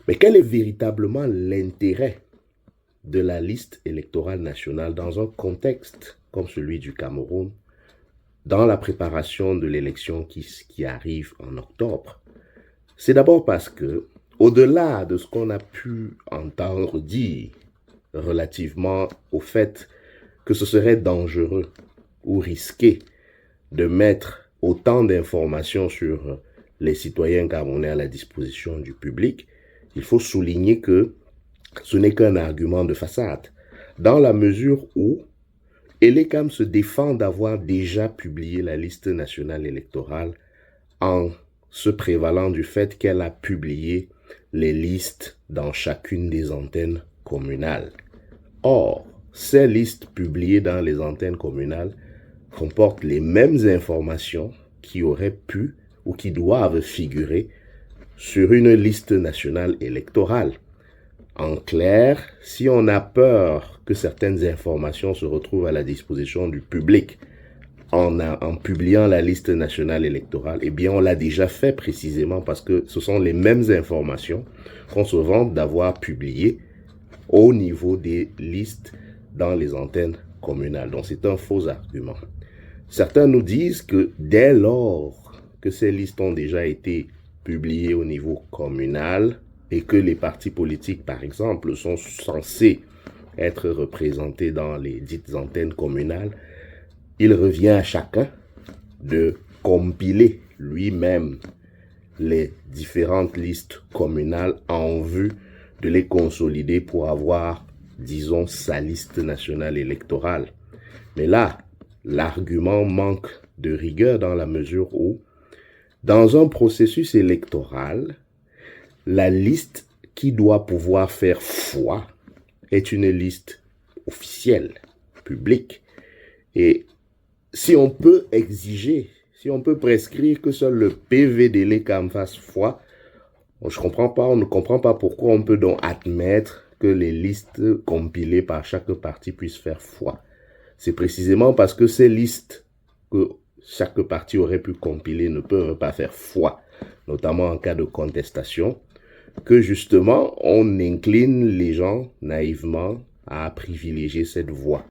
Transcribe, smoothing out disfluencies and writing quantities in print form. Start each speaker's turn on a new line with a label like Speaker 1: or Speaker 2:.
Speaker 1: Mais quel est véritablement l'intérêt de la liste électorale nationale dans un contexte comme celui du Cameroun, dans la préparation de l'élection qui arrive en octobre? C'est d'abord parce que, au-delà de ce qu'on a pu entendre dire relativement au fait que ce serait dangereux ou risqué de mettre autant d'informations sur les citoyens camerounais à la disposition du public, il faut souligner que ce n'est qu'un argument de façade, dans la mesure où Elecam se défend d'avoir déjà publié la liste nationale électorale en se prévalant du fait qu'elle a publié les listes dans chacune des antennes communales. Or, ces listes publiées dans les antennes communales comportent les mêmes informations qui auraient pu ou qui doivent figurer sur une liste nationale électorale. En clair, si on a peur que certaines informations se retrouvent à la disposition du public en publiant la liste nationale électorale, eh bien on l'a déjà fait précisément parce que ce sont les mêmes informations qu'on se vante d'avoir publiées au niveau des listes dans les antennes communales. Donc c'est un faux argument. Certains nous disent que dès lors que ces listes ont déjà été publiées au niveau communal et que les partis politiques, par exemple, sont censés être représentés dans les dites antennes communales, il revient à chacun de compiler lui-même les différentes listes communales en vue de les consolider pour avoir, disons, sa liste nationale électorale. Mais là, l'argument manque de rigueur dans la mesure où, dans un processus électoral, la liste qui doit pouvoir faire foi est une liste officielle, publique. Et si on peut exiger, si on peut prescrire que seul le PV d'Elecam fasse foi, on ne comprend pas pourquoi on peut donc admettre que les listes compilées par chaque parti puissent faire foi. C'est précisément parce que ces listes que chaque parti aurait pu compiler ne peuvent pas faire foi, notamment en cas de contestation, que justement on incline les gens naïvement à privilégier cette voie.